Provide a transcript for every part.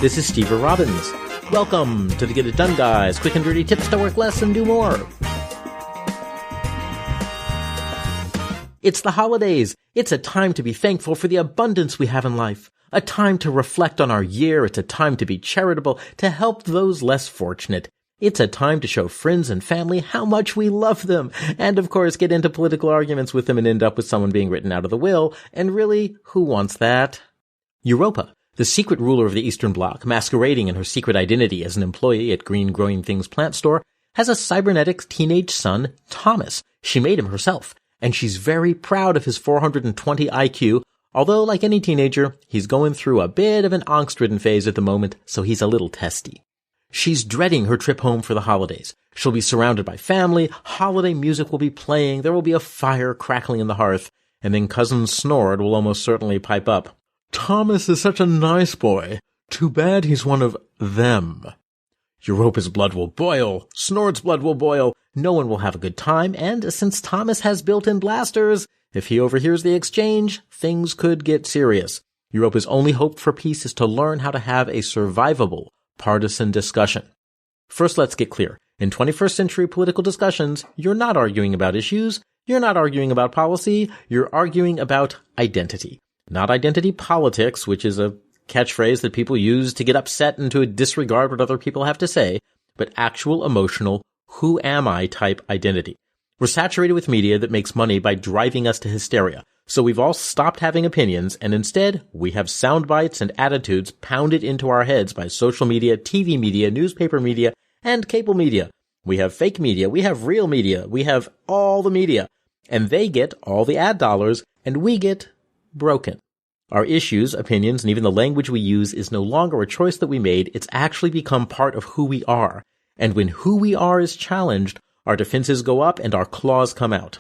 This is Steve Robbins. Welcome to the Get It Done Guys, quick and dirty tips to work less and do more. It's the holidays. It's a time to be thankful for the abundance we have in life. A time to reflect on our year. It's a time to be charitable, to help those less fortunate. It's a time to show friends and family how much we love them. And of course, get into political arguments with them and end up with someone being written out of the will. And really, who wants that? Europa, the secret ruler of the Eastern Bloc, masquerading in her secret identity as an employee at Green Growing Things plant store, has a cybernetic teenage son, Thomas. She made him herself, and she's very proud of his 420 IQ, although, like any teenager, he's going through a bit of an angst-ridden phase at the moment, so he's a little testy. She's dreading her trip home for the holidays. She'll be surrounded by family, holiday music will be playing, there will be a fire crackling in the hearth, and then Cousin Snord will almost certainly pipe up. Thomas is such a nice boy. Too bad he's one of them. Europa's blood will boil. Snord's blood will boil. No one will have a good time, and since Thomas has built-in blasters, if he overhears the exchange, things could get serious. Europa's only hope for peace is to learn how to have a survivable partisan discussion. First, let's get clear. In 21st century political discussions, you're not arguing about issues, you're not arguing about policy, you're arguing about identity. Not identity politics, which is a catchphrase that people use to get upset and to disregard what other people have to say, but actual emotional, who am I type identity. We're saturated with media that makes money by driving us to hysteria, so we've all stopped having opinions, and instead, we have sound bites and attitudes pounded into our heads by social media, TV media, newspaper media, and cable media. We have fake media, we have real media, we have all the media, and they get all the ad dollars, and we get broken. Our issues, opinions, and even the language we use is no longer a choice that we made, it's actually become part of who we are. And when who we are is challenged, our defenses go up and our claws come out.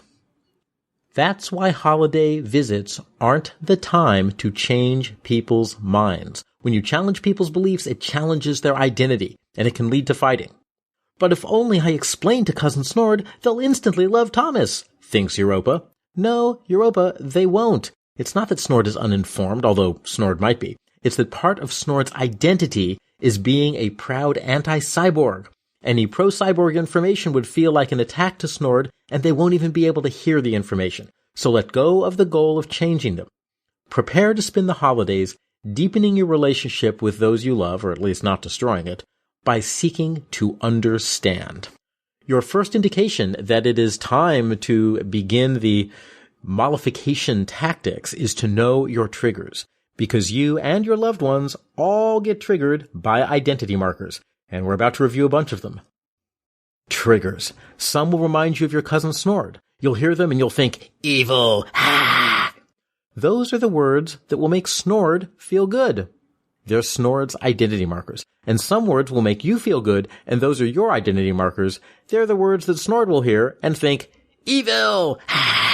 That's why holiday visits aren't the time to change people's minds. When you challenge people's beliefs, it challenges their identity, and it can lead to fighting. But if only I explain to Cousin Snord, they'll instantly love Thomas, thinks Europa. No, Europa, they won't. It's not that Snord is uninformed, although Snord might be. It's that part of Snord's identity is being a proud anti-cyborg. Any pro-cyborg information would feel like an attack to Snord, and they won't even be able to hear the information. So let go of the goal of changing them. Prepare to spend the holidays deepening your relationship with those you love, or at least not destroying it, by seeking to understand. Your first indication that it is time to begin the mollification tactics is to know your triggers, because you and your loved ones all get triggered by identity markers, and we're about to review a bunch of them. Triggers. Some will remind you of your cousin Snord. You'll hear them and you'll think, evil, ha! Those are the words that will make Snord feel good. They're Snord's identity markers. And some words will make you feel good, and those are your identity markers. They're the words that Snord will hear and think, evil, ha!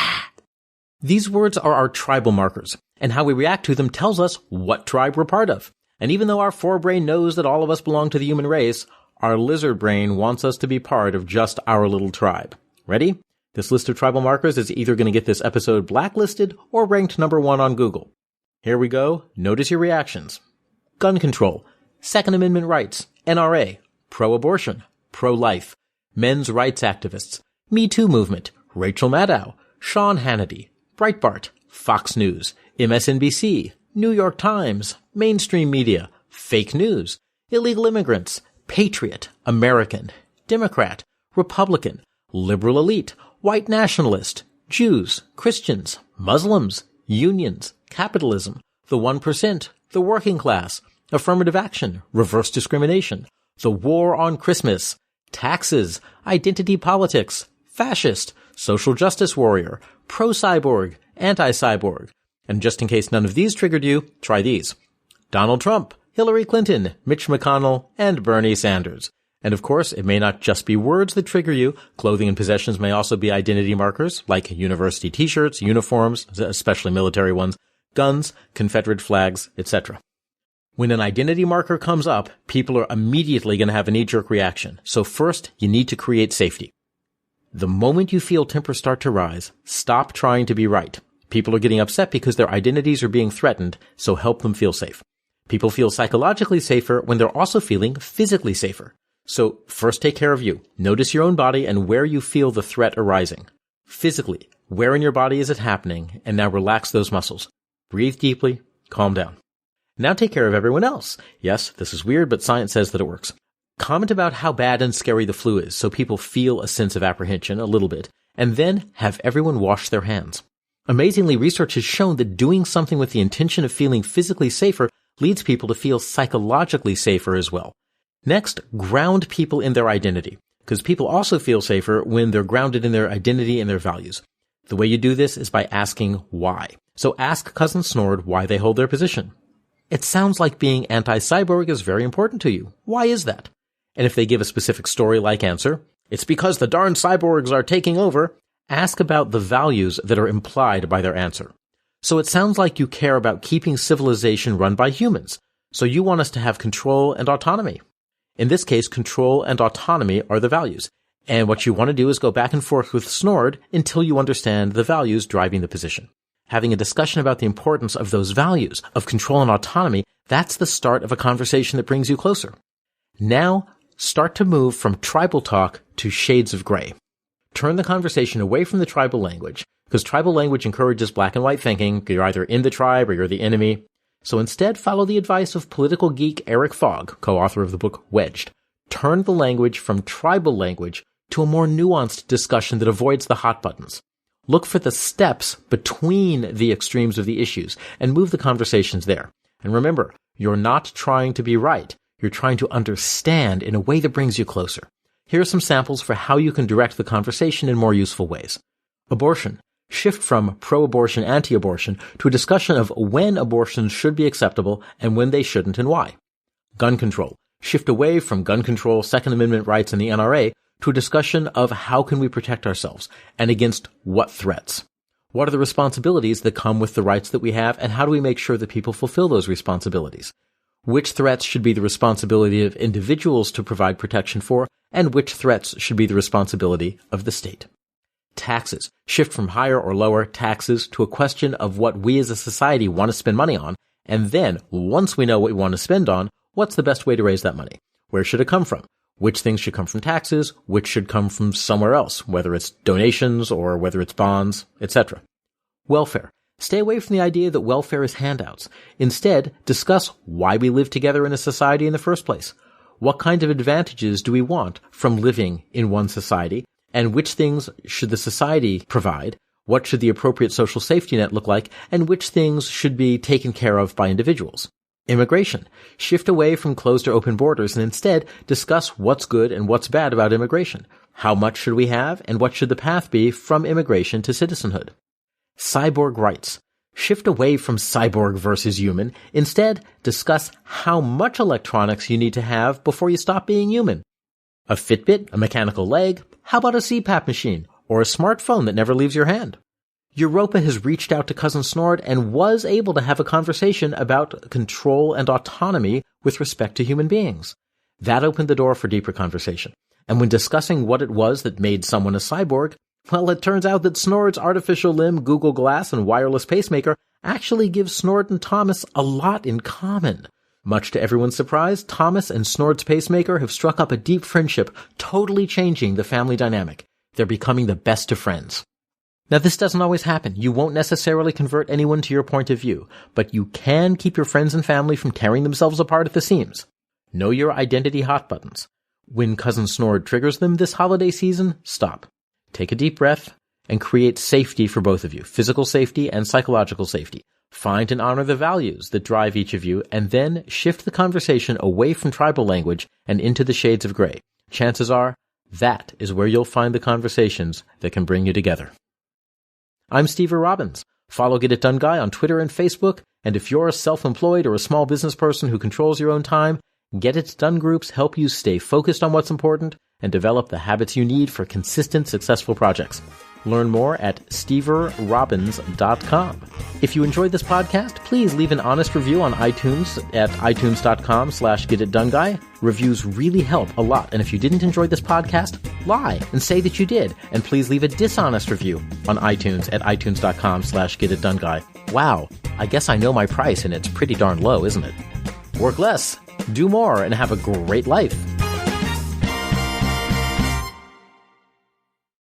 These words are our tribal markers, and how we react to them tells us what tribe we're part of. And even though our forebrain knows that all of us belong to the human race, our lizard brain wants us to be part of just our little tribe. Ready? This list of tribal markers is either going to get this episode blacklisted or ranked number 1 on Google. Here we go. Notice your reactions. Gun control, Second Amendment rights, NRA, pro-abortion, pro-life, men's rights activists, Me Too movement, Rachel Maddow, Sean Hannity, Breitbart, Fox News, MSNBC, New York Times, mainstream media, fake news, illegal immigrants, patriot, American, Democrat, Republican, liberal elite, white nationalist, Jews, Christians, Muslims, unions, capitalism, the 1%, the working class, affirmative action, reverse discrimination, the war on Christmas, taxes, identity politics, fascist, social justice warrior, pro-cyborg, anti-cyborg. And just in case none of these triggered you, try these. Donald Trump, Hillary Clinton, Mitch McConnell, and Bernie Sanders. And of course, it may not just be words that trigger you. Clothing and possessions may also be identity markers, like university t-shirts, uniforms, especially military ones, guns, Confederate flags, etc. When an identity marker comes up, people are immediately going to have a knee-jerk reaction. So first, you need to create safety. The moment you feel tempers start to rise, stop trying to be right. People are getting upset because their identities are being threatened, so help them feel safe. People feel psychologically safer when they're also feeling physically safer. So first take care of you. Notice your own body and where you feel the threat arising. Physically, where in your body is it happening? And now relax those muscles. Breathe deeply, calm down. Now take care of everyone else. Yes, this is weird, but science says that it works. Comment about how bad and scary the flu is so people feel a sense of apprehension a little bit, and then have everyone wash their hands. Amazingly, research has shown that doing something with the intention of feeling physically safer leads people to feel psychologically safer as well. Next, ground people in their identity, because people also feel safer when they're grounded in their identity and their values. The way you do this is by asking why. So ask Cousin Snord why they hold their position. It sounds like being anti-cyborg is very important to you. Why is that? And if they give a specific story-like answer, it's because the darn cyborgs are taking over, ask about the values that are implied by their answer. So it sounds like you care about keeping civilization run by humans. So you want us to have control and autonomy. In this case, control and autonomy are the values. And what you want to do is go back and forth with Snord until you understand the values driving the position. Having a discussion about the importance of those values, of control and autonomy, that's the start of a conversation that brings you closer. Now, start to move from tribal talk to shades of gray. Turn the conversation away from the tribal language, because tribal language encourages black and white thinking. You're either in the tribe or you're the enemy. So instead, follow the advice of political geek Eric Fogg, co-author of the book Wedged. Turn the language from tribal language to a more nuanced discussion that avoids the hot buttons. Look for the steps between the extremes of the issues and move the conversations there. And remember, you're not trying to be right. You're trying to understand in a way that brings you closer. Here are some samples for how you can direct the conversation in more useful ways. Abortion. Shift from pro-abortion, anti-abortion to a discussion of when abortions should be acceptable and when they shouldn't and why. Gun control. Shift away from gun control, Second Amendment rights, and the NRA to a discussion of how can we protect ourselves and against what threats. What are the responsibilities that come with the rights that we have, and how do we make sure that people fulfill those responsibilities? Which threats should be the responsibility of individuals to provide protection for, and which threats should be the responsibility of the state? Taxes. Shift from higher or lower taxes to a question of what we as a society want to spend money on, and then, once we know what we want to spend on, what's the best way to raise that money? Where should it come from? Which things should come from taxes? Which should come from somewhere else, whether it's donations or whether it's bonds, etc. Welfare. Stay away from the idea that welfare is handouts. Instead, discuss why we live together in a society in the first place. What kind of advantages do we want from living in one society? And which things should the society provide? What should the appropriate social safety net look like? And which things should be taken care of by individuals? Immigration. Shift away from closed or open borders and instead discuss what's good and what's bad about immigration. How much should we have, and what should the path be from immigration to citizenhood? Cyborg rights. Shift away from cyborg versus human. Instead, discuss how much electronics you need to have before you stop being human. A Fitbit, a mechanical leg, how about a CPAP machine, or a smartphone that never leaves your hand? Europa has reached out to Cousin Snord and was able to have a conversation about control and autonomy with respect to human beings. That opened the door for deeper conversation. And when discussing what it was that made someone a cyborg, well, it turns out that Snord's artificial limb, Google Glass, and wireless pacemaker actually give Snord and Thomas a lot in common. Much to everyone's surprise, Thomas and Snord's pacemaker have struck up a deep friendship, totally changing the family dynamic. They're becoming the best of friends. Now, this doesn't always happen. You won't necessarily convert anyone to your point of view, but you can keep your friends and family from tearing themselves apart at the seams. Know your identity hot buttons. When Cousin Snord triggers them this holiday season, stop. Take a deep breath and create safety for both of you, physical safety and psychological safety. Find and honor the values that drive each of you, and then shift the conversation away from tribal language and into the shades of gray. Chances are, that is where you'll find the conversations that can bring you together. I'm Steve Robbins. Follow Get It Done Guy on Twitter and Facebook, and if you're a self-employed or a small business person who controls your own time, Get It Done groups help you stay focused on what's important and develop the habits you need for consistent, successful projects. Learn more at steverrobbins.com. If you enjoyed this podcast, please leave an honest review on iTunes at itunes.com/getitdoneguy. Reviews really help a lot. And if you didn't enjoy this podcast, lie and say that you did. And please leave a dishonest review on iTunes at itunes.com/getitdoneguy. Wow, I guess I know my price and it's pretty darn low, isn't it? work less, do more, and have a great life.